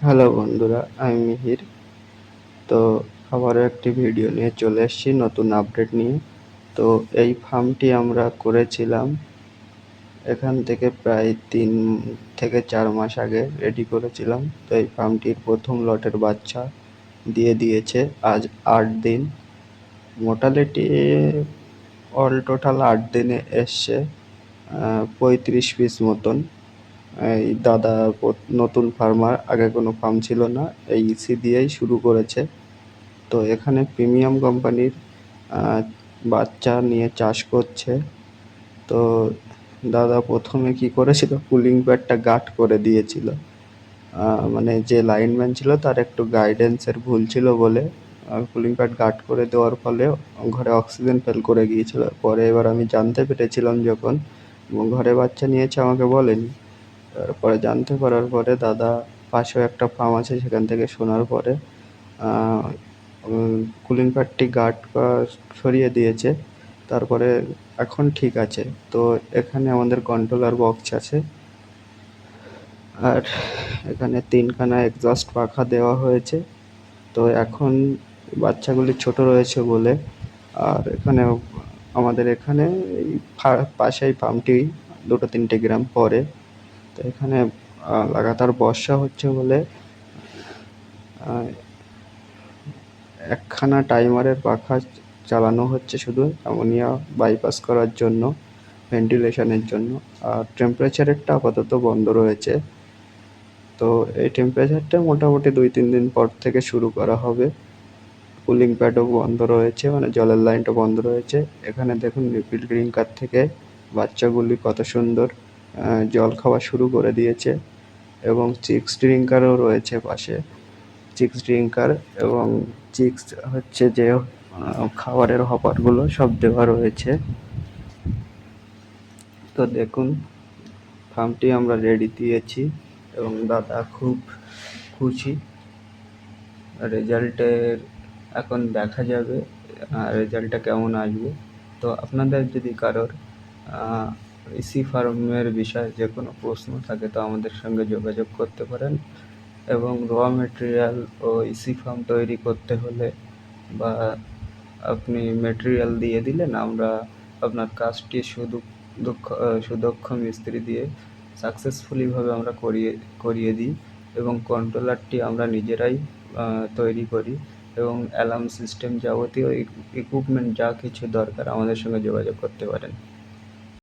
Hello বন্ধুরা, আমি মিহির। তো আবারও একটি ভিডিও নিয়ে চলে এসেছি নতুন আপডেট নিয়ে। তো এই ফার্মটি আমরা করেছিলাম এখান থেকে প্রায় 3 থেকে 4 মাস আগে রেডি করেছিলাম। তো এই ফার্মটির প্রথম লটের বাচ্চা দিয়ে দিয়েছে আজ 8 দিন। মোটালিটি অল টোটাল 8 দিনে এসছে 35 পিস মতন। এই দাদা নতুন ফার্মার, আগে কোনো ফার্ম ছিল না, এই ইসি দিয়েই শুরু করেছে। তো এখানে প্রিমিয়াম কোম্পানির বাচ্চা নিয়ে চাষ করছে। তো দাদা প্রথমে কি করেছিল, কুলিং প্যাডটা গার্ড করে দিয়েছিল। মানে যে লাইনম্যান ছিল তার একটু গাইডেন্সের ভুল ছিল বলে কুলিং প্যাড গার্ড করে দেওয়ার ফলে ঘরে অক্সিজেন ফেল করে গিয়েছিল। পরে এবার আমি জানতে পেরেছিলাম যখন, ঘরে বাচ্চা নিয়েছে আমাকে বলেনি। তারপরে জানতে পারার পরে দাদা পাশেও একটা ফার্ম আছে, সেখান থেকে শোনার পরে কুলিং প্যাডটি গার্ড সরিয়ে দিয়েছে। তারপরে এখন ঠিক আছে। তো এখানে আমাদের কন্ট্রোলার বক্স আছে, আর এখানে 3খানা এক্সস্ট পাখা দেওয়া হয়েছে। তো এখন বাচ্চাগুলি ছোট রয়েছে বলে, আর এখানে আমাদের এখানে এই পাশেই ফার্মটি 2-3 গ্রাম পরে। তো এখানে লাগাতার বর্ষা হচ্ছে বলে একখানা টাইমারের পাখা চালানো হচ্ছে শুধু অ্যামোনিয়া বাইপাস করার জন্য, ভেন্টিলেশনের জন্য। আর টেম্পারেচারেরটা আপাতত বন্ধ রয়েছে। তো এই টেম্পারেচারটা মোটামুটি 2-3 দিন পর থেকে শুরু করা হবে। কুলিং প্যাডও বন্ধ রয়েছে, মানে জলের লাইনটা বন্ধ রয়েছে। এখানে দেখুন রিফিল ড্রিঙ্কার থেকে বাচ্চাগুলি কত সুন্দর জল খাওয়া শুরু করে দিয়েছে, এবং চিক্স ড্রিঙ্কারও রয়েছে পাশে। চিক্স ড্রিঙ্কার এবং চিক্স হচ্ছে যে খাবারের হপারগুলো সব দেওয়া রয়েছে। তো দেখুন ফার্মটি আমরা রেডি দিয়েছি এবং দাদা খুব খুশি। রেজাল্টের এখন দেখা যাবে রেজাল্টটা কেমন আসবে। তো আপনাদের যদি কারোর ইসি ফার্মের বিষয়ে যে কোনো প্রশ্ন থাকে তো আমাদের সঙ্গে যোগাযোগ করতে পারেন। এবং র মেটেরিয়াল ও ইসি ফার্ম তৈরি করতে হলে বা আপনি মেটেরিয়াল দিয়ে দিলেন, আমরা আপনার কাজটি সুদক্ষ মিস্ত্রি দিয়ে সাকসেসফুলিভাবে আমরা করিয়ে দিই। এবং কন্ট্রোলারটি আমরা নিজেরাই তৈরি করি, এবং অ্যালার্ম সিস্টেম যাবতীয় ইকুইপমেন্ট যা কিছু দরকার আমাদের সঙ্গে যোগাযোগ করতে পারেন।